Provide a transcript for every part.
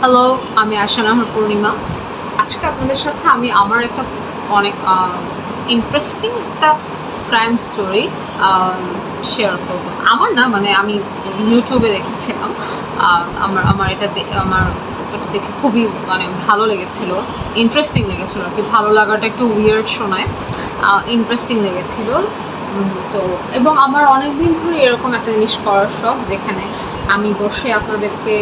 Hello, আমি আশা নাহার পূর্ণিমা। আজকে আপনাদের সাথে আমি আমার একটা অনেক ইন্টারেস্টিং একটা ক্রাইম স্টোরি শেয়ার করব। আমার না, মানে আমি ইউটিউবে দেখেছিলাম। আমার এটা দেখে খুবই মানে ভালো লেগেছিল, ইন্টারেস্টিং লেগেছিল আর কি। ভালো লাগাটা একটু উইয়ার্ড শোনায়, ইন্টারেস্টিং লেগেছিল। তো এবং আমার অনেক দিন ধরে এরকম একটা জিনিস করার শখ, যেখানে আমি বসে আপনাদেরকে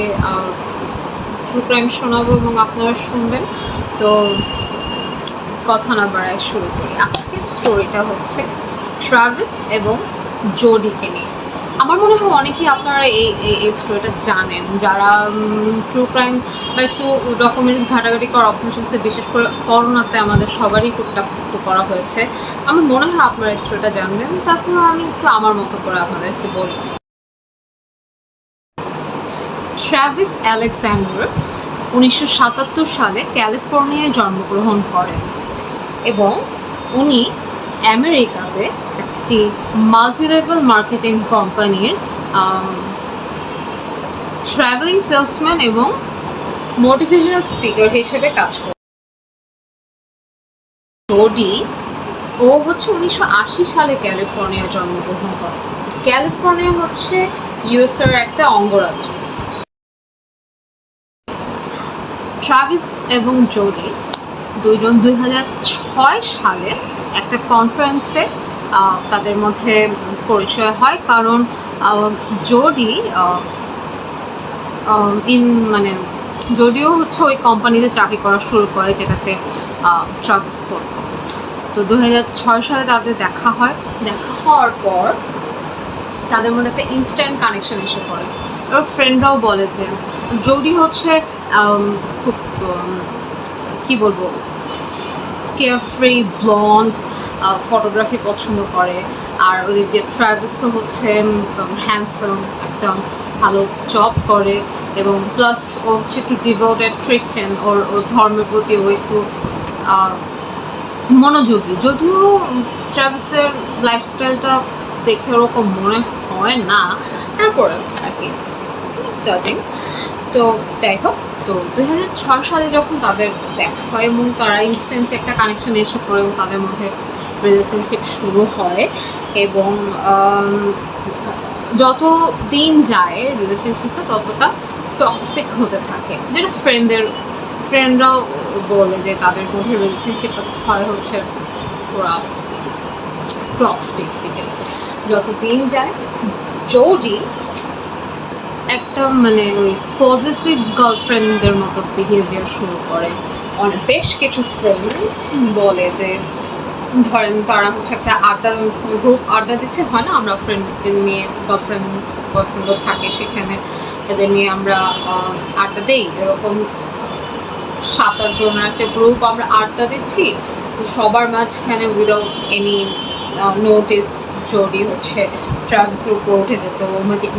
ট্রু ক্রাইম শোনাবো এবং আপনারা শুনবেন। তো কথা না বাড়ায় শুরু করি। আজকের স্টোরিটা হচ্ছে ট্রাভিস এবং জোডিকে নিয়ে। আমার মনে হয় অনেকেই আপনারা এই স্টোরিটা জানেন, যারা ট্রু ক্রাইম বা একটু ডকুমেন্টস ঘাটাঘাটি করার অভ্যাস আছে। বিশেষ করে করোনাতে আমাদের সবারই টুকটাক একটু করা হয়েছে। আমার মনে হয় আপনারা এই স্টোরিটা জানবেন। তারপর আমি একটু আমার মতো করে আপনাদেরকে বলি। ট্রাভিস আলেকজান্ডার 1977 সালে ক্যালিফোর্নিয়ায় জন্মগ্রহণ করেন এবং উনি আমেরিকাতে একটি মাল্টিলেভেল মার্কেটিং কোম্পানির ট্রাভেলিং সেলসম্যান এবং মোটিভেশনাল স্পিকার হিসেবে কাজ করেন। জোডি ও হচ্ছে 1980 সালে ক্যালিফোর্নিয়ায় জন্মগ্রহণ করেন। ক্যালিফোর্নিয়া হচ্ছে ইউএসএর একটা অঙ্গরাজ্য। ট্রাভিস এবং জোডি দুজন 2006 সালে একটা কনফারেন্সে তাদের মধ্যে পরিচয় হয়। কারণ জোডি মানে যদিও হচ্ছে ওই কোম্পানিতে চাকরি করা শুরু করে যেটাতে ট্রাভিস করতো। তো 2006 সালে তাদের দেখা হয়। দেখা হওয়ার পর তাদের মধ্যে একটা ইনস্ট্যান্ট কানেকশন এসে পড়ে। এবার ফ্রেন্ডরাও বলে যে জোডি হচ্ছে খুব কি বলবো, কেয়ারফ্রি, ব্লন্ড, ফটোগ্রাফি পছন্দ করে। আর ওদিকে ট্রাভিসও হচ্ছে হ্যান্ডসাম, একটা ভালো জব করে এবং প্লাস ও হচ্ছে একটু ডিভোটেড খ্রিশ্চান। ওর ধর্মের প্রতি ও একটু মনোযোগী। যদিও ট্রাভিসের লাইফস্টাইলটা দেখে ওরকম মনে হয় না, তারপরে আর কি জাজিং। তো যাই হোক, তো 2006 সালে যখন তাদের দেখা হয় এবং তারা ইনস্ট্যান্টলি একটা কানেকশন এসে পড়ে এবং তাদের মধ্যে রিলেশনশিপ শুরু হয়। এবং যত দিন যায় রিলেশনশিপটা ততটা টক্সিক হতে থাকে, যেটা ফ্রেন্ডরাও বলে যে তাদের মধ্যে রিলেশনশিপটা হয় হচ্ছে পুরা টক্সিক। বিকজ যত দিন যায় জোডি একটা মানে ওই পজিটিভ গার্লফ্রেন্ডদের মতো বিহেভিয়ার শুরু করে। অনেক বেশ কিছু ফ্রেন্ড বলে যে, ধরেন তারা হচ্ছে একটা গ্রুপ আড্ডা দিচ্ছে, হয় না, আমরা ফ্রেন্ডদের নিয়ে বয়ফ্রেন্ডও থাকে সেখানে, এদের নিয়ে আমরা আড্ডা দিই। এরকম 7-8 জনের একটা গ্রুপ আমরা আড্ডা দিচ্ছি। তো সবার মাঝখানে উইদাউট এনি নোটিস জোডি হচ্ছে ট্রাভিসের উপর উঠে যেত,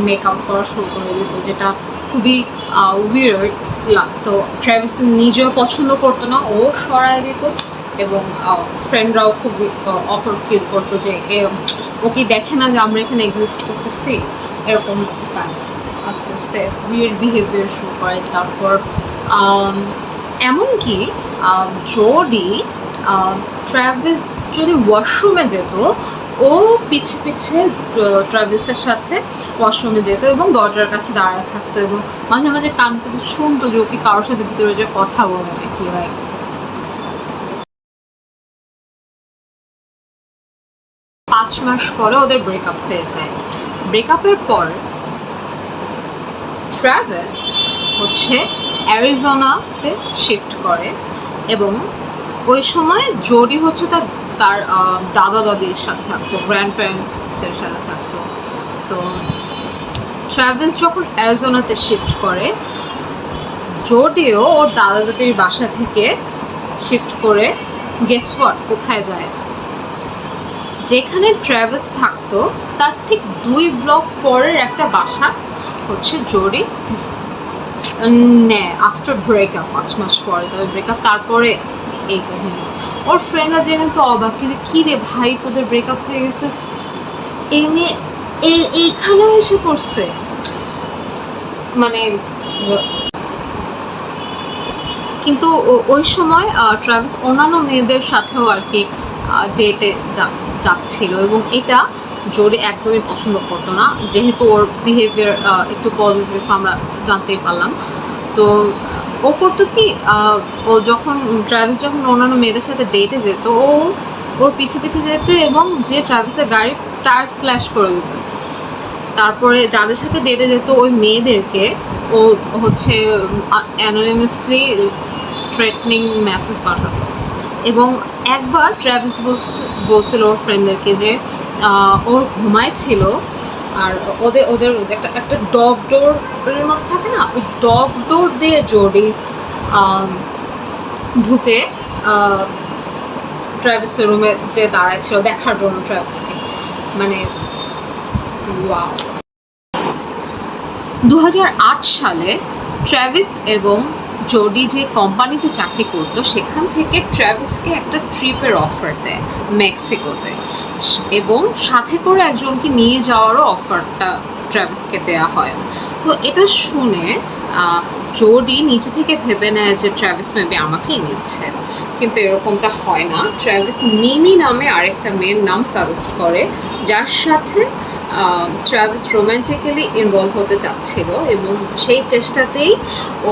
মেকআপ করা শুরু করে দিত, যেটা খুবই উইয়ার্ড লাগতো। ট্রাভিস নিজেও পছন্দ করতো না, ও সরায় দিত এবং ফ্রেন্ডরাও খুব অকওয়ার্ড ফিল করতো যে ও কি দেখে না যে আমরা এখানে এক্সিস্ট করতেছি। এরকম আস্তে আস্তে উইয়ার্ড বিহেভিয়ার শুরু করে। তারপর এমনকি জোডি ট্রাভিস যদি ওয়াশরুমে যেত, ও পিছে পিছে ট্রাভিসের সাথে ওয়াশরুমে যেত এবং দরজার কাছে দাঁড়ায় থাকতো এবং মাঝে মাঝে কান পেতে শুনতো যে ও কি কারোর সাথে ভিতরে যে কথা বলে নাকি। হয় 5 মাস পরে ওদের ব্রেকআপ হয়ে যায়। ব্রেকআপের পর ট্রাভিস হচ্ছে অ্যারিজোনাতে শিফট করে এবং ওই সময় জোডি হচ্ছে তার দাদা দাদির সাথে থাকতো, গ্র্যান্ড প্যারেন্টসদের সাথে থাকতো। তো ট্রাভিস যখন অ্যারিজোনাতে শিফট করে, জোডিও ওর দাদা দাদির বাসা থেকে শিফট করে গেস হোয়াট, কোথায় যায়? যেখানে ট্রাভিস থাকতো তার ঠিক 2 ব্লক পরের একটা বাসা হচ্ছে জোডি নেয় আফটার ব্রেকআপ। 5 মাস পরে তাদের ব্রেকআপ, তারপরে এই কাহিনী। ওর ফ্রেন্ডরা জেনে তো অবাক, কিন্তু কী রে ভাই, তোদের ব্রেকআপ হয়ে গেছে, এই মেয়ে এইখানেও এসে পড়ছে। মানে কিন্তু ওই সময় ট্রাভিস অন্যান্য মেয়েদের সাথেও আর কি ডেটে যাচ্ছিল, এবং এটা জোডি একদমই পছন্দ করতো না, যেহেতু ওর বিহেভিয়ার একটু পজিটিভ আমরা জানতেই পারলাম। তো ও করতো কি, ও যখন ট্রাভিস যখন অন্যান্য মেয়েদের সাথে ডেটে যেত, ও ওর পিছে পিছে যেত এবং যে ট্রাভিসের গাড়ি টায়ার স্ল্যাশ করে দিত। তারপরে যাদের সাথে ডেটে যেত ওই মেয়েদেরকে ও হচ্ছে অ্যানোনিমাসলি থ্রেটনিং মেসেজ পাঠাতো। এবং একবার ট্রাভিস বলছিল ওর ফ্রেন্ডদেরকে যে ওর ঘুমাইছিল, আর ওদের ওদের একটা ডগ ডোরের মতো থাকে না, ওই ডগ ডোর দিয়ে জোডি ঢুকে ট্রাভিসের রুমে যে দাঁড়ায় ছিল দেখার জন্য ট্রাভিসকে। মানে ওয়াও। 2008 সালে ট্রাভিস এবং জোডি যে কোম্পানিতে চাকরি করতো সেখান থেকে ট্রাভিসকে একটা ট্রিপের অফার দেয় মেক্সিকোতে, এবং সাথে করে একজনকে নিয়ে যাওয়ারও অফারটা ট্রাভিসকে দেওয়া হয়। তো এটা শুনে জোডি নিজে থেকে ভেবে নেয় যে ট্রাভিস মেবি আমাকেই নিচ্ছে, কিন্তু এরকমটা হয় না। ট্রাভিস মিমি নামে আরেকটা মেয়ের নাম সাজেস্ট করে, যার সাথে ট্রাভিস রোম্যান্টিক্যালি ইনভলভ হতে চাচ্ছিল, এবং সেই চেষ্টাতেই ও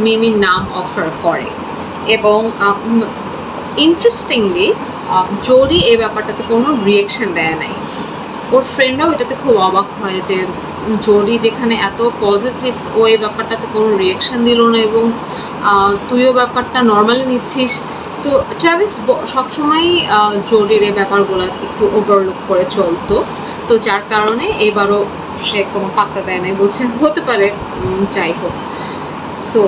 মিমির নাম অফার করে। এবং ইন্টারেস্টিংলি জোডি এই ব্যাপারটাতে কোনো রিয়েকশন দেয় নাই। ওর ফ্রেন্ডরাও এটাতে খুব অবাক হয় যে জোডি যেখানে এত পজিটিভ, ও এই ব্যাপারটাতে কোনো রিয়েকশন দিল না, এবং তুইও ব্যাপারটা নর্মালি নিচ্ছিস। তো ট্রাভিস সবসময়ই জোডির এই ব্যাপারগুলো একটু ওভারলুক করে চলতো, তো যার কারণে এবারও সে কোনো পাত্তা দেয় নাই, বলছে হতে পারে, যাই হোক। তো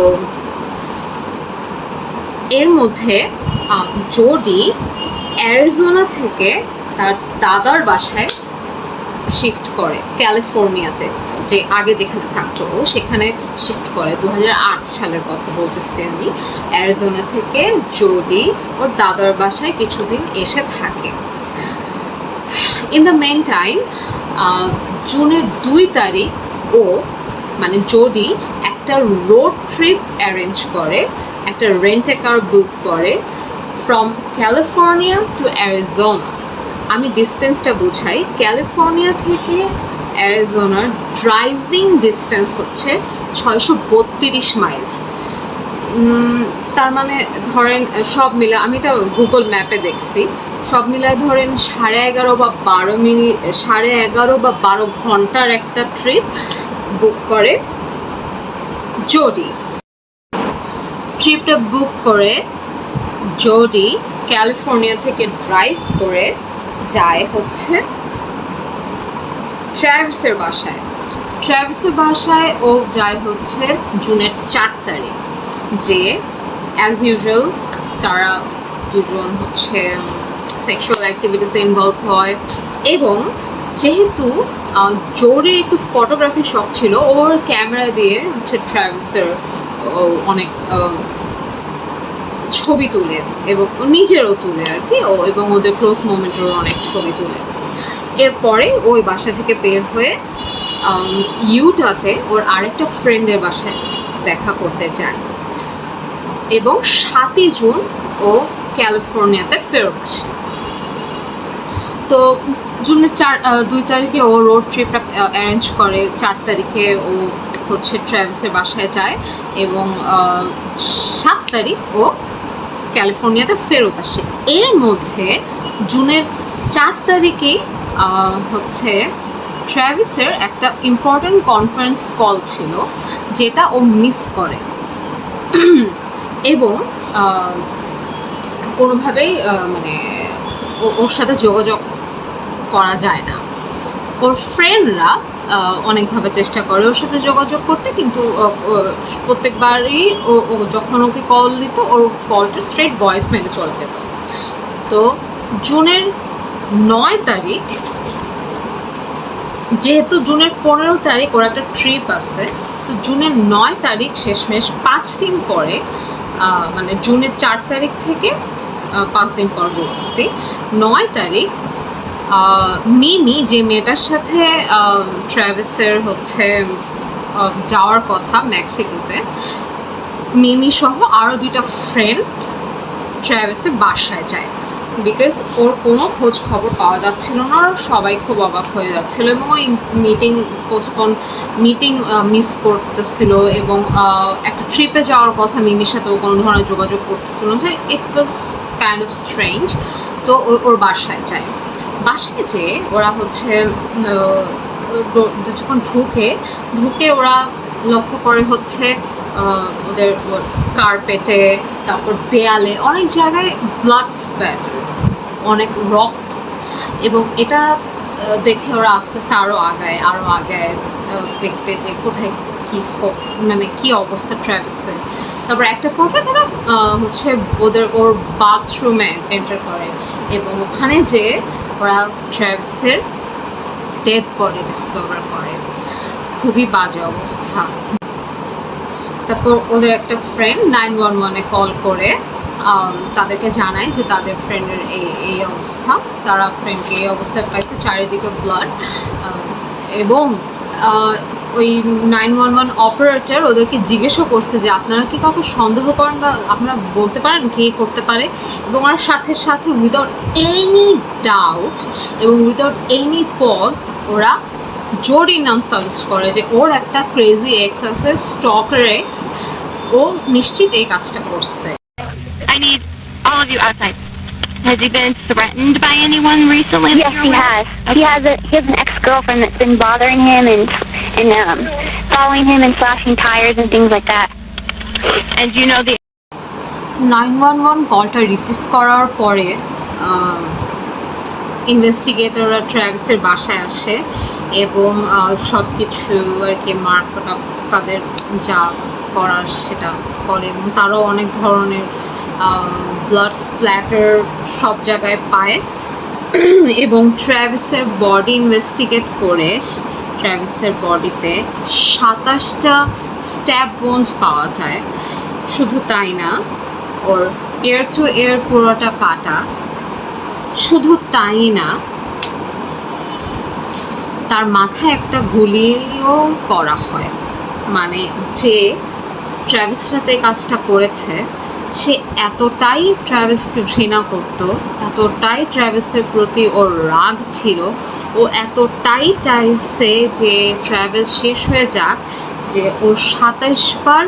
এর মধ্যে জোডি অ্যারিজোনা থেকে তার দাদার বাসায় শিফট করে ক্যালিফোর্নিয়াতে, যে আগে যেখানে থাকতো ও সেখানে শিফট করে। 2008 সালের কথা বলতেছি আমি। অ্যারিজোনা থেকে জোডি ওর দাদার বাসায় কিছুদিন এসে থাকে। ইন দ্য মেন টাইম জুনের 2 তারিখ ও মানে জোডি একটা রোড ট্রিপ অ্যারেঞ্জ করে, একটা রেন্ট এ কার বুক করে ফ্রম ক্যালিফোর্নিয়া টু অ্যারিজোনা। আমি ডিস্টেন্সটা বুঝাই, ক্যালিফোর্নিয়া থেকে অ্যারিজোনার ড্রাইভিং ডিস্টেন্স হচ্ছে 632 মাইলস। তার মানে ধরেন সব মিলে, আমি এটা গুগল ম্যাপে দেখছি, সব মিলায় ধরেন 11.5 বা 12 মিনিট, 11.5 বা 12 ঘন্টার একটা ট্রিপ বুক করে জোডি। ট্রিপটা বুক করে জোডি ক্যালিফোর্নিয়া থেকে ড্রাইভ করে যায় হচ্ছে ট্রাভিসের বাসায়। ট্রাভিসের বাসায় ও যায় হচ্ছে জুনের 4 তারিখ, যে অ্যাজ ইউজুয়াল তারা দুজন হচ্ছে সেক্সুয়াল অ্যাক্টিভিটিসে ইনভলভ হয়। এবং যেহেতু জোডির একটু ফটোগ্রাফি শখ ছিল, ওর ক্যামেরা দিয়ে হচ্ছে ট্রাভিসের অনেক ছবি তুলে, এবং নিজেরও তুলে আর কি, এবং ওদের ক্লোজ মোমেন্টেরও অনেক ছবি তুলে। এরপরে ওই বাসা থেকে বের হয়ে ইউটাতে ওর আরেকটা ফ্রেন্ডের বাসায় দেখা করতে যান, এবং 7 জুন ও ক্যালিফোর্নিয়াতে ফেরত আসে। তো জুনের 2 তারিখে ও রোড ট্রিপটা অ্যারেঞ্জ করে, 4 তারিখে ও হচ্ছে ট্রাভিসের বাসায় যায়, এবং 7 তারিখ ও ক্যালিফোর্নিয়াতে ফেরত আসে। এর মধ্যে জুনের 4 তারিখেই হচ্ছে ট্রাভিসের একটা ইম্পর্ট্যান্ট কনফারেন্স কল ছিল, যেটা ও মিস করে, এবং কোনোভাবেই মানে ওর সাথে যোগাযোগ করা যায় না। ওর ফ্রেন্ডরা অনেকভাবে চেষ্টা করে ওর সাথে যোগাযোগ করতে, কিন্তু প্রত্যেকবারই ও যখন ওকে কল দিত ওর কলটা স্ট্রেট ভয়েস মেলে চলে যেত। তো জুনের 9 তারিখ, যেহেতু জুনের 15 তারিখ ওর একটা ট্রিপ আছে, তো জুনের 9 তারিখ শেষমেশ 5 দিন পরে, মানে জুনের 4 তারিখ থেকে 5 দিন পর বলতেছি, 9 তারিখ মিমি, যে মেয়েটার সাথে ট্রাভিসের হচ্ছে যাওয়ার কথা মেক্সিকোতে, মিমি সহ আরও 2টা ফ্রেন্ড ট্র্যাভিসের বাসায় যায়, বিকজ ওর কোনো খোঁজ খবর পাওয়া যাচ্ছিল না, আর সবাই খুব অবাক হয়ে যাচ্ছিল এবং ওই মিটিং মিস করতেছিল এবং একটা ট্রিপে যাওয়ার কথা মিমির সাথে ও কোনো ধরনের যোগাযোগ করতেছিল না। ইট ওয়াজ কাইন্ড অফ স্ট্রেঞ্জ। তো ওর বাসায় যায়, বাসায় যেয়ে ওরা হচ্ছে যখন ঢুকে ওরা লক্ষ্য করে হচ্ছে ওদের কার্পেটে, তারপর দেয়ালে অনেক জায়গায় ব্লাড স্প্যাটার, অনেক রক্ত, এবং এটা দেখে ওরা আস্তে আস্তে আরও আগায় দেখতে যে কোথায় কী মানে কী অবস্থা ট্র্যাভিসের। তারপর একটা পর্যায়ে তারা হচ্ছে ওর বাথরুমে এন্টার করে এবং ওখানে যে ওরা ট্র্যাভিসের ডেড বডি ডিসকভার করে। খুবই বাজে অবস্থা। তারপর ওদের একটা ফ্রেন্ড 911-এ কল করে তাদেরকে জানায় যে তাদের ফ্রেন্ডের এই অবস্থা, তারা ফ্রেন্ডকে এই অবস্থায় পাইছে, চারিদিকে ব্লাড। এবং ওই 911 অপারেটর ওদেরকে জিজ্ঞেসও করছে যে আপনারা কি কাউকে সন্দেহ করেন বা আপনারা বলতে পারেন কে করতে পারে, এবং ওরা সাথে সাথে উইদাউট এনি ডাউট এবং উইদাউট এনি পজ ওরা জোডির নাম সাজেস্ট করে যে ওর একটা ক্রেজি এক্স আছে, স্টকার এক্স, ও নিশ্চিত এই কাজটা করছে। I need all of you outside. Has he been threatened by anyone recently? Yes, he has. Okay. He has an ex-girlfriend that's been bothering him and following him and slashing tires and things like that. And you know the 911 কলটা receive করার পরে ইনভেস্টিগেটররা ট্র্যাভিসের বাসায় আসে এবং সব কিছু আর কি markup তাদের যা করার সেটা করে, এবং তারাও অনেক ধরনের ব্লাড স্প্ল্যাটার সব জায়গায় পায়। এবং ট্র্যাভিসের বডি ইনভেস্টিগেট করে ট্র্যাভিসের বডিতে 27টা স্ট্যাব ওন্ড পাওয়া যায়। শুধু তাই না, ওর এয়ার টু এয়ার পুরোটা কাটা। শুধু তাই না, তার মাথায় একটা গুলিও করা হয়। মানে যে ট্র্যাভিসের সাথে এই কাজটা করেছে সে এতটাই ট্র্যাভিসকে ঘৃণা করতো, এতটাই ট্র্যাভিসের প্রতি ওর রাগ ছিল, ও এতটাই চাইছে যে ট্র্যাভিস শেষ হয়ে যাক যে ও 27 বার,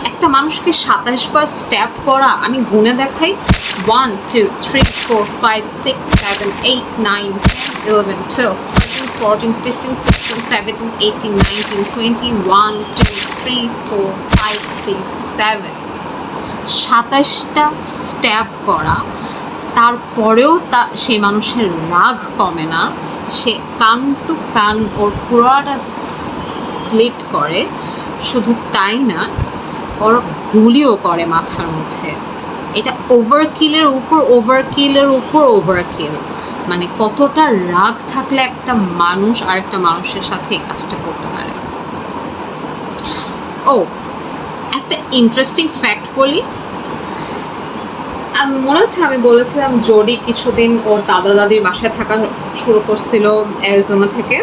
একটা মানুষকে 27 বার স্ট্যাব করা, আমি গুনে দেখাই, 1 2 3 4 5 6 7 8 9 10 11 12 13 14 15 16 17 18 19 20 1 2 3 4 5 6 7 27টা স্ট্যাব করা। তারপরেও সেই মানুষের রাগ কমে না, সে কান টু কান ওর পুরোটা স্লিট করে। শুধু তাই না, ওর গুলিও করে মাথার মধ্যে। এটা ওভারকিলের উপর ওভারকিল। মানে কতটা রাগ থাকলে একটা মানুষ আরেকটা মানুষের সাথে এই কাজটা করতে পারে। ও, একটা ইন্টারেস্টিং ফ্যাক্ট বলি। মনে হচ্ছে আমি বলেছিলাম জোডি কিছুদিন ওর দাদা দাদির বাসায় থাকা শুরু করছিল অ্যারিজোনা থেকে।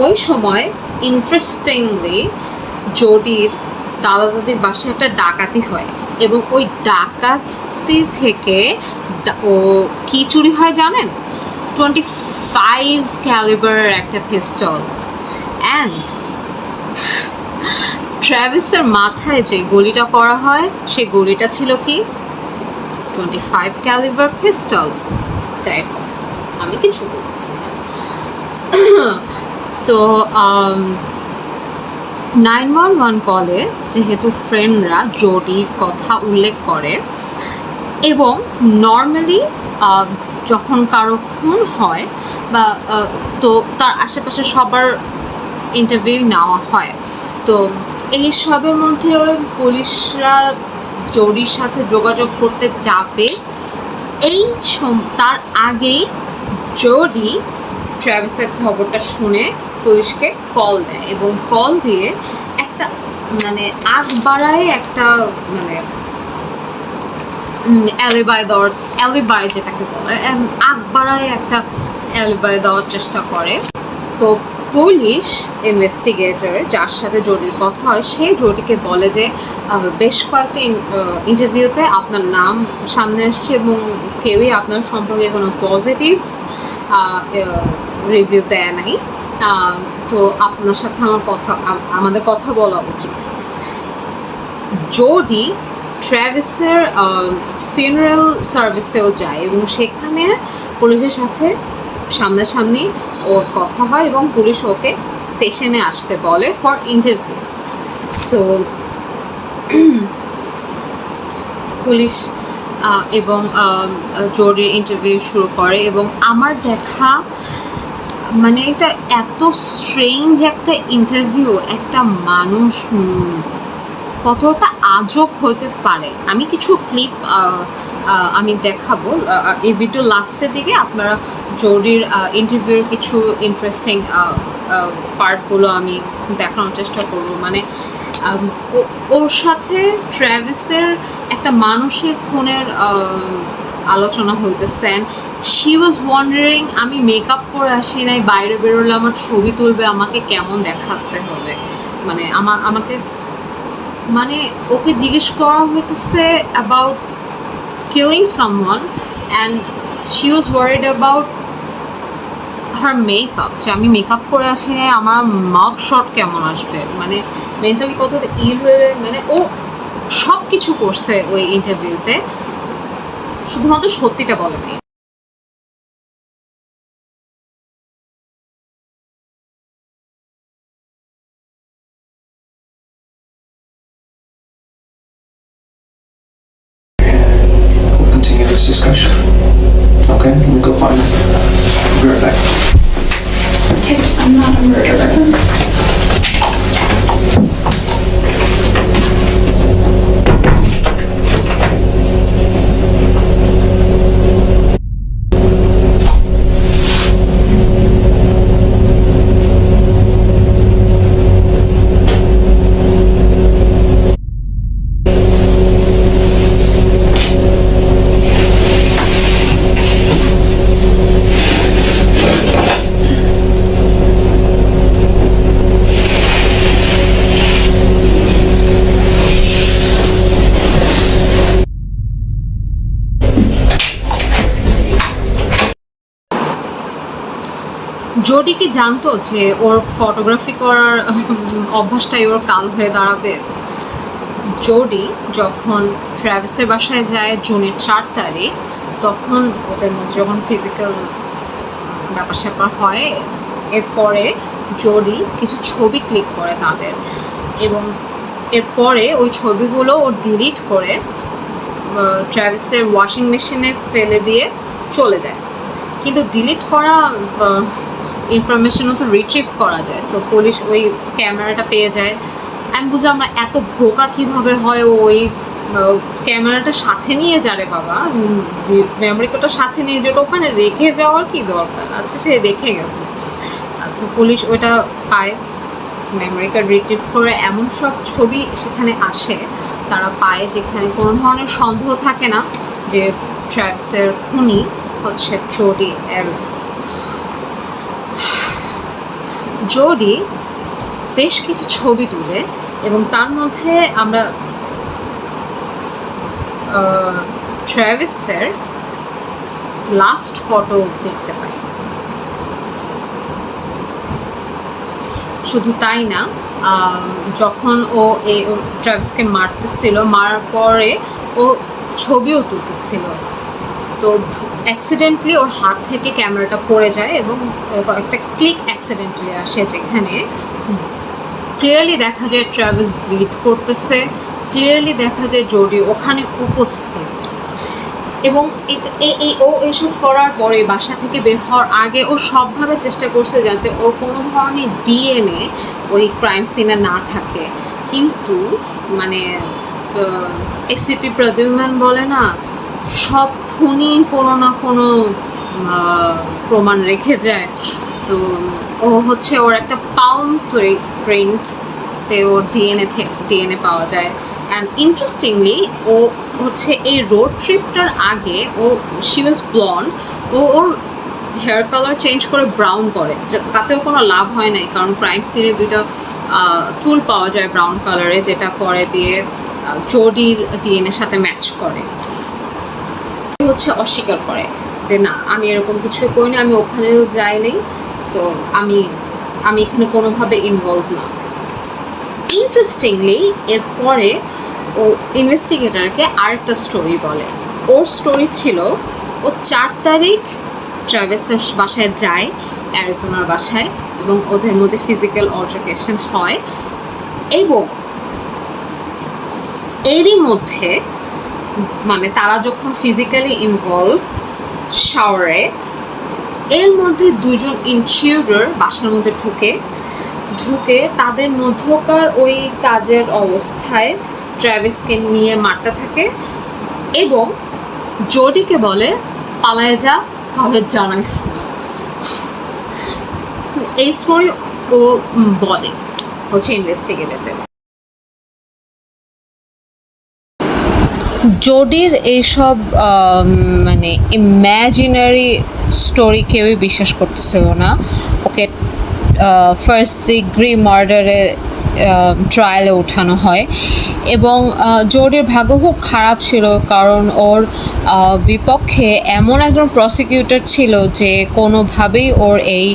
ওই সময় ইন্টারেস্টিংলি জোডির দাদা দাদির বাসায় একটা ডাকাতি হয়, এবং ওই ডাকাতি থেকে ও কি চুরি হয় জানেন? 25 ক্যালিবার একটা পিস্তল। অ্যান্ড ট্র্যাভিসের মাথায় যে গুলিটা করা হয় সে গুলিটা ছিল কি? 25 ক্যালিবার পিস্তল। যাই হোক, আমি কিছু বলছি না। তো 911 কলে যেহেতু ফ্রেন্ডরা জোডির কথা উল্লেখ করে, এবং নর্মালি যখন কারো খুন হয় বা তো তার আশেপাশে সবার ইন্টারভিউ নেওয়া হয়। তো এই সবের মধ্যে পুলিশরা জোডির সাথে যোগাযোগ করতে যাবে, তার আগেই জোডি ট্র্যাভিসের খবরটা শুনে পুলিশকে কল দেয়, এবং কল দিয়ে একটা মানে আগ বাড়ায় একটা মানে অ্যালিবাই যেটাকে বলে, আগ বাড়ায় একটা অ্যালিবাই দেওয়ার চেষ্টা করে। তো পুলিশ ইনভেস্টিগেটর যার সাথে জডির কথা হয় সে জডিকে বলে যে বেশ কয়েকটা ইন্টারভিউতে আপনার নাম সামনে আসছে এবং কেউই আপনার সম্পর্কে কোনো পজিটিভ রিভিউ দেয় নাই, তো আপনার সাথে আমাদের কথা বলা উচিত। জডি ট্র্যাভিসের ফিউনারাল সার্ভিসেও যায় এবং সেখানে পুলিশের সাথে সামনাসামনি ওর কথা হয় এবং পুলিশ ওকে স্টেশনে আসতে বলে ফর ইন্টারভিউ। তো পুলিশ এবং জডির ইন্টারভিউ শুরু করে এবং আমার দেখা মানে এটা এত স্ট্রেঞ্জ একটা ইন্টারভিউ, একটা মানুষ কতটা আজব হতে পারে। আমি কিছু ক্লিপ আমি দেখাবো এই ভিডিও লাস্টের দিকে, আপনারা জডির ইন্টারভিউর কিছু ইন্টারেস্টিং পার্টগুলো আমি দেখানোর চেষ্টা করব। মানে ওর সাথে ট্র্যাভিসের একটা মানুষের খুনের আলোচনা হইতেছে। অ্যান্ড শি ওয়াজ ওয়ান্ডারিং আমি মেকআপ করে আসি নাই, বাইরে বেরোলে আমার ছবি তুলবে, আমাকে কেমন দেখাতে হবে, মানে আমাকে মানে ওকে জিজ্ঞেস করা হইতেছে about killing someone and she was worried about her makeup, যে আমি মেকআপ করে আসি নাই, আমার মাগ শট কেমন আসবে, মানে মেন্টালি কতটা ইল হয়ে, মানে ও সব কিছু করছে ওই ইন্টারভিউতে, শুধুমাত্র সত্যিটা বলেনি। Continue this discussion. Okay, let me go find them. I'll be right back. Tips, I'm not a murderer. Jody কি জানতো যে ওর ফটোগ্রাফি করার অভ্যাসটাই ওর কাল হয়ে দাঁড়াবে? জডি যখন ট্র্যাভিসের বাসায় যায় জুনের 4 তারিখ, তখন ওদের মধ্যে যখন ফিজিক্যাল ব্যাপার স্যাপার হয়, এরপরে জডি কিছু ছবি ক্লিক করে তাদের, এবং এরপরে ওই ছবিগুলো ও ডিলিট করে ট্র্যাভিসের ওয়াশিং মেশিনে ফেলে দিয়ে চলে যায়। কিন্তু ডিলিট করা ইনফরমেশনও তো রিট্রিভ করা যায়, সো পুলিশ ওই ক্যামেরাটা পেয়ে যায়। আমি বুঝলাম না এত বোকা কীভাবে হয়, ওই ক্যামেরাটা সাথে নিয়ে যারে বাবা, মেমোরি কার্ডটা সাথে নিয়ে যেটা ওখানে রেখে যাওয়ার কি দরকার, আচ্ছা সে রেখে গেছে। তো পুলিশ ওইটা পায়, মেমোরি কার্ড রিট্রিভ করে এমন সব ছবি সেখানে আসে তারা পায় যেখানে কোনো ধরনের সন্দেহ থাকে না যে ট্র্যাভিসের খুনি হচ্ছে জডি এরিস। জডি বেশ কিছু ছবি তুলে এবং তার মধ্যে আমরা ট্র্যাভিসের লাস্ট ফটো দেখতে পাই। শুধু তাই না, যখন ও ট্র্যাভিসকে মারতেছিল, মারার পরে ও ছবিও তুলতেছিল, তো অ্যাক্সিডেন্টলি ওর হাত থেকে ক্যামেরাটা পড়ে যায় এবং একটা ক্লিক অ্যাক্সিডেন্টলি আসে যেখানে ক্লিয়ারলি দেখা যায় ট্র্যাভিস ব্লিড করতেছে, ক্লিয়ারলি দেখা যায় জডি ওখানে উপস্থিত। এবং ও এসব করার পরে বাসা থেকে বের হওয়ার আগে ও সবভাবে চেষ্টা করছে যাতে ওর কোনো ধরনের ডিএনএ ওই ক্রাইম সিনে না থাকে, কিন্তু মানে এসিপি প্রদ্যুম্ন বলে না, সব খুনি কোনো না কোনো প্রমাণ রেখে যায়। তো ও হচ্ছে ওর একটা পাউন প্রিন্টতে ওর ডিএনএ পাওয়া যায়। অ্যান্ড ইন্টারেস্টিংলি ও হচ্ছে এই রোড ট্রিপটার আগে শি ওয়াজ ব্লন্ড, ওর হেয়ার কালার চেঞ্জ করে ব্রাউন করে, তাতেও কোনো লাভ হয় নাই, কারণ ক্রাইম সিনে দুইটা চুল পাওয়া যায় ব্রাউন কালারে, যেটা পরে দিয়ে জোডির ডিএনএর সাথে ম্যাচ করে। হচ্ছে অস্বীকার করে যে না, আমি এরকম কিছু করিনি, আমি ওখানেও যাইনি, সো আমি এখানে কোনোভাবে ইনভলভ না। ইন্টারেস্টিংলি এরপরে ও ইনভেস্টিগেটরকে আরেকটা স্টোরি বলে। ওর স্টোরি ছিল ও 4 তারিখ ট্রাভিসের বাসায় যায়, অ্যারিজোনার বাসায়, এবং ওদের মধ্যে ফিজিক্যাল অল্টারকেশন হয়, এবং এরই মধ্যে মানে তারা যখন ফিজিক্যালি ইনভলভ শাওয়ারে, এর মধ্যে দুজন ইন্ট্রুডার বাসার মধ্যে ঢুকে তাদের মধ্যকার ওই কাজের অবস্থায় ট্রাভিসকে নিয়ে মারতে থাকে এবং জোডিকে বলে পালায় যা, তাহলে জানাইস না। এই স্টোরি ও বলে হচ্ছে ইনভেস্টিগেটরদের। জোডির এইসব মানে ইম্যাজিনারি স্টোরি কেউই বিশ্বাস করতেছিল না। ওকে ফার্স্ট ডিগ্রি মার্ডারে ট্রায়ালে ওঠানো হয়, এবং জোডির ভাগ্য খুব খারাপ ছিল, কারণ ওর বিপক্ষে এমন একজন প্রসিকিউটর ছিল যে কোনোভাবেই ওর এই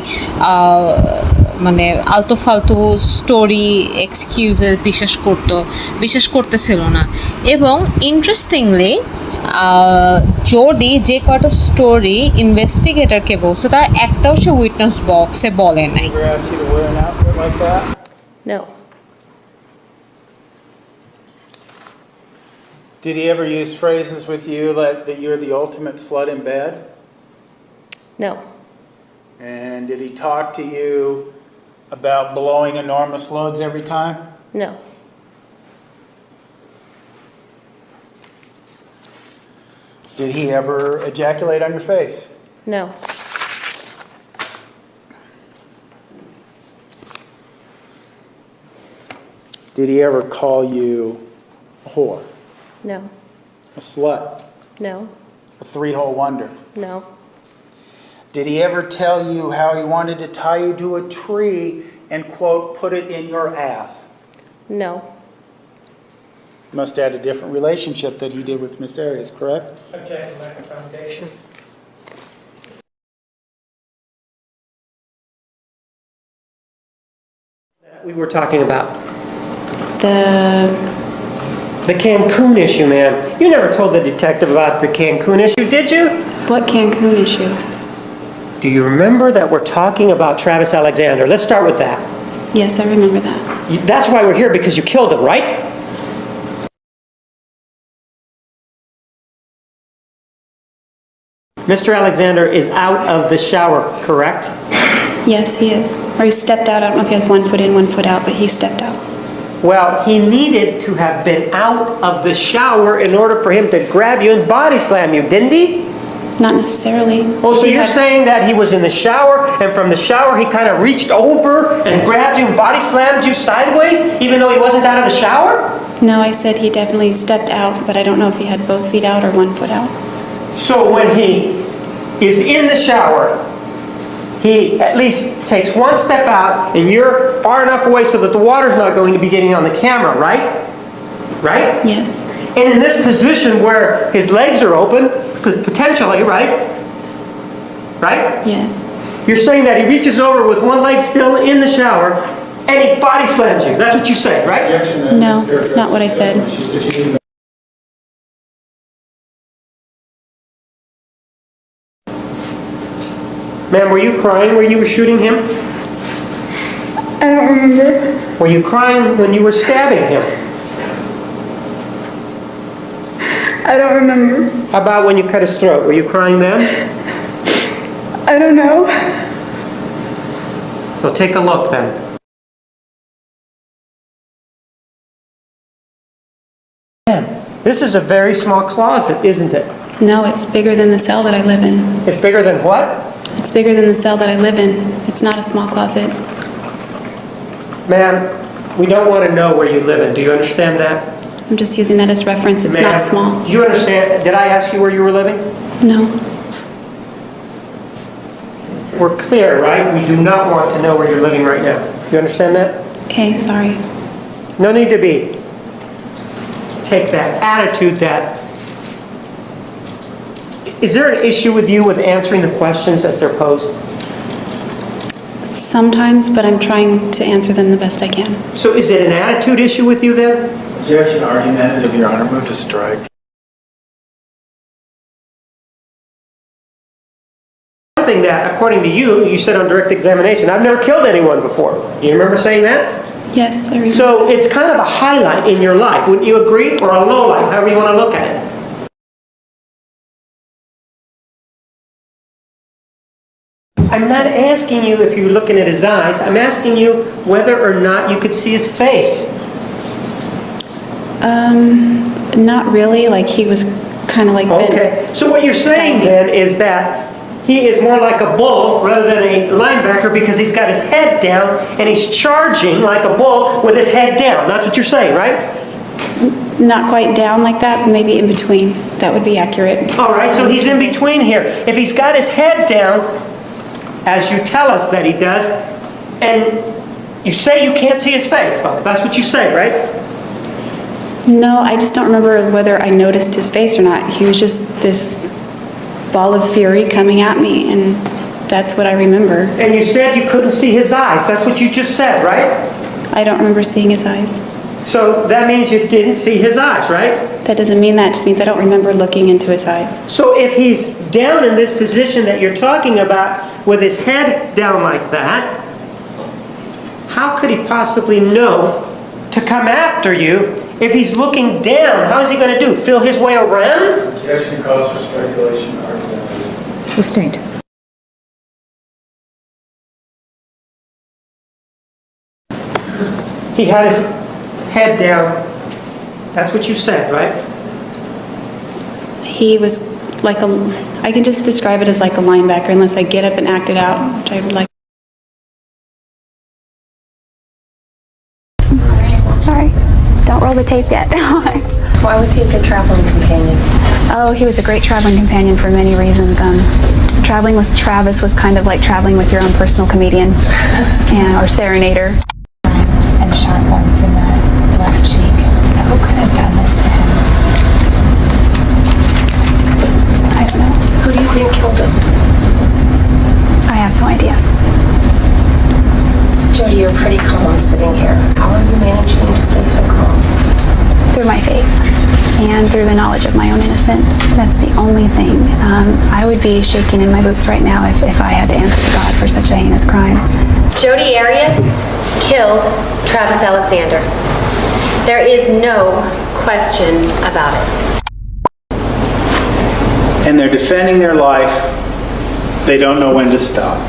মানে আলতু ফালতু স্টোরি এক্সকিউজেস বিশ্বাস করতেছিল না। এবং ইন্টারেস্টিংলি জোডি যে কটা স্টোরি ইনভেস্টিগেটরকে বলছে তার একটাও সে উইটনেস বক্সে বলে নাই। Ever asked you to wear an outfit like that? No. Did he ever use phrases with you that you're the ultimate slut in bed? No. And did he talk to you about blowing enormous loads every time? No. Did he ever ejaculate on your face? No. Did he ever call you a whore, No. a slut, No. a three-hole wonder? No. Did he ever tell you how he wanted to tie you to a tree and, quote, put it in your ass? No. Must have had a different relationship that he did with Miss Arias, correct? Object to lack of foundation. We were talking about the Cancun issue, ma'am. You never told the detective about the Cancun issue, did you? What Cancun issue? Do you remember that we're talking about Travis Alexander? Let's start with that. Yes, I remember that. That's why we're here, because you killed him, right? Mr. Alexander is out of the shower, correct? Yes, he is. Or he stepped out. I don't know if he has 1 foot in, 1 foot out, but he stepped out. Well, he needed to have been out of the shower in order for him to grab you and body slam you, didn't he? Not necessarily. Oh, so He you're had- saying that he was in the shower, and from the shower he kind of reached over and grabbed you and body slammed you sideways, even though he wasn't out of the shower? No, I said he definitely stepped out, but I don't know if he had both feet out or 1 foot out. So when he is in the shower, he at least takes one step out, and you're far enough away so that the water's not going to be getting on the camera, right? Right? Yes. And in this position where his legs are open, potentially, right? Right? Yes. You're saying that he reaches over with one leg still in the shower, and he body slams you. That's what you say, right? No, that's not what I said. Ma'am, were you crying when you were shooting him? I don't remember. Were you crying when you were stabbing him? I don't remember. How about when you cut his throat? Were you crying then? I don't know. So take a look then. Man, this is a very small closet, isn't it? No, it's bigger than the cell that I live in. It's bigger than what? It's bigger than the cell that I live in. It's not a small closet. Ma'am, we don't want to know where you live in. Do you understand that? I'm just using that as reference. It's Ma'am, not small. Do you understand? Did I ask you where you were living? No. we're clear, right? We do not want to know where you're living right now. You understand that? Okay, sorry. No need to be. Take that attitude that... Is there an issue with you with answering the questions as they're posed? Sometimes, but I'm trying to answer them the best I can. So is it an attitude issue with you then? Objection, argumentative, Your Honor. Move to strike. Something that, according to you, you said on direct examination, I've never killed anyone before. Do you remember saying that? Yes, I remember. So it's kind of a highlight in your life. Wouldn't you agree? Or a low light, however you want to look at it. I'm not asking you if you're looking at his eyes. I'm asking you whether or not you could see his face. Not really. Like, he was kind of like bent. Okay. So what you're saying then is that he is more like a bull rather than a linebacker because he's got his head down and he's charging like a bull with his head down. That's what you're saying, right? Not quite down like that, maybe in between. That would be accurate. All right, so he's in between here. If he's got his head down, as you tell us that he does, and you say you can't see his face, though. That's what you say, right? No, I just don't remember whether I noticed his face or not. He was just this ball of fury coming at me, and that's what I remember. And you said you couldn't see his eyes. That's what you just said, right? I don't remember seeing his eyes. So that means you didn't see his eyes, right? That doesn't mean that. It just means I don't remember looking into his eyes. So if he's down in this position that you're talking about with his head down like that, how could he possibly know to come after you if he's looking down? How is he going to do? Feel his way around? Objection calls for speculation, argumentative. Sustained. He had his head down. That's what you said, right? He was like I can just describe it as like a linebacker unless I get up and act it out, which I would like. Sorry. Don't roll the tape yet. Why was he a good traveling companion? Oh, he was a great traveling companion for many reasons. Traveling with Travis was kind of like traveling with your own personal comedian or serenader. And sharp ones in the left cheek. Who could have done this to him? I don't know. Who do you think killed him? I have no idea. Jody, you're pretty calm sitting here. How are you managing to stay so calm? Through my faith and through the knowledge of my own innocence. That's the only thing. I would be shaking in my boots right now if I had to answer to God for such a heinous crime. Jodi Arias killed Travis Alexander. There is no question about it. And they're defending their life. They don't know when to stop.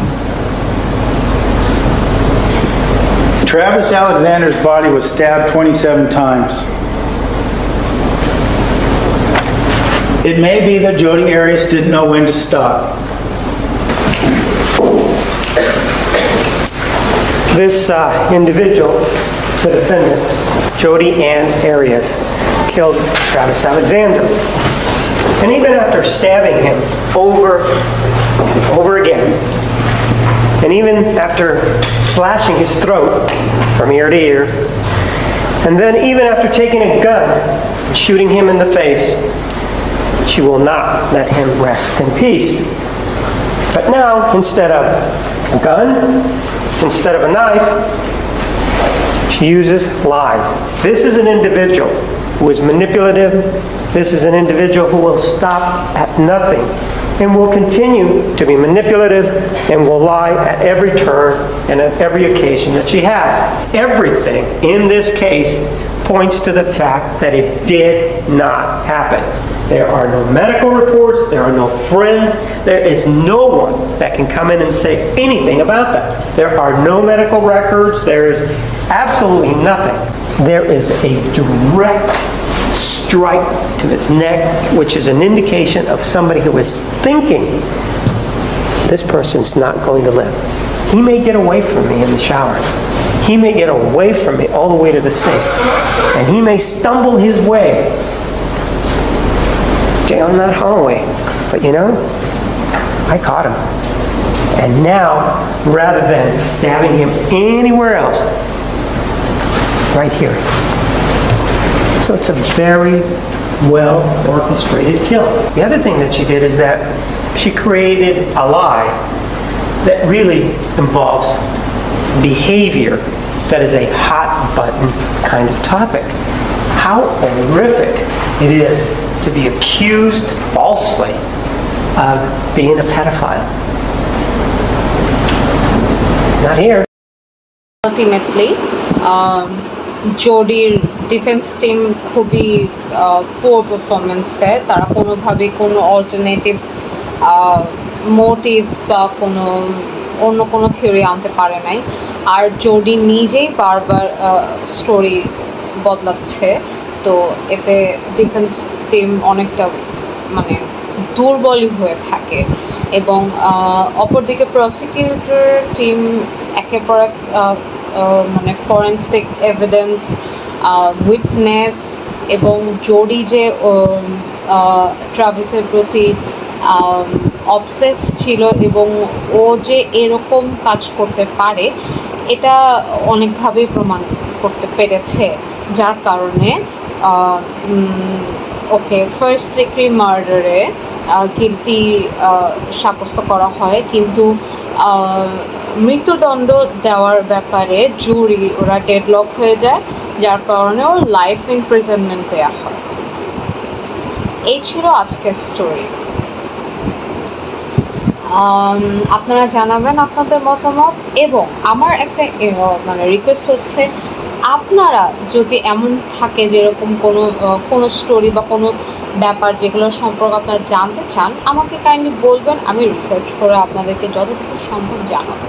Travis Alexander's body was stabbed 27 times. It may be that Jodi Arias didn't know when to stop. This individual, the defendant, Jodi Ann Arias, killed Travis Alexander. And even after stabbing him over and over again, and even after slashing his throat from ear to ear, and then even after taking a gun and shooting him in the face, she will not let him rest in peace. But now, instead of a gun, instead of a knife, she uses lies. This is an individual who is manipulative. This is an individual who will stop at nothing and will continue to be manipulative and will lie at every turn and at every occasion that she has. Everything in this case points to the fact that it did not happen. There are no medical reports, there are no friends, there is no one that can come in and say anything about that. There are no medical records, there is absolutely nothing. There is a direct strike to his neck, which is an indication of somebody who is thinking, this person's not going to live. He may get away from me in the shower. He may get away from me all the way to the sink. And he may stumble his way down that hallway. But you know, I caught him. And now, rather than stabbing him anywhere else, right here. So it's a very well orchestrated kill. The other thing that she did is that she created a lie that really involves behavior that is a hot button kind of topic. How horrific it is to be accused falsely of being a pedophile. It's not here. Ultimately, জোডির defence team খুবই poor performance দেয়। তারা কোনোভাবেই কোনো alternative motive বা অন্য কোনো theory আনতে পারে নাই। আর জোডি নিজেই বারবার স্টোরি বদলাচ্ছে, তো এতে ডিফেন্স টিম অনেকটা মানে দুর্বলই হয়ে থাকে। এবং অপরদিকে প্রসিকিউটর টিম একের পর এক মানে ফরেন্সিক এভিডেন্স, উইটনেস এবং জোডি যে ট্রাভিসের প্রতি অবসেসড ছিল এবং ও যে এরকম কাজ করতে পারে এটা অনেকভাবেই প্রমাণ করতে পেরেছে, যার কারণে ওকে ফার্স্ট ডিগ্রি মার্ডারে গিলটি সাব্যস্ত করা হয়। কিন্তু মৃত্যুদণ্ড দেওয়ার ব্যাপারে জুরি ওরা ডেডলক হয়ে যায়, যার কারণে ওর লাইফ ইমপ্রিজনমেন্ট দেওয়া হয়। এই ছিল আজকের স্টোরি। আপনারা জানাবেন আপনাদের মতামত, এবং আমার একটা মানে রিকোয়েস্ট হচ্ছে, আপনারা যদি এমন থাকে যেরকম কোনো স্টোরি বা কোনো ব্যাপার যেগুলো সম্পর্কে আপনারা জানতে চান, আমাকে কাইন্ডলি বলবেন, আমি রিসার্চ করে আপনাদেরকে যতটুকু সম্ভব জানাবো।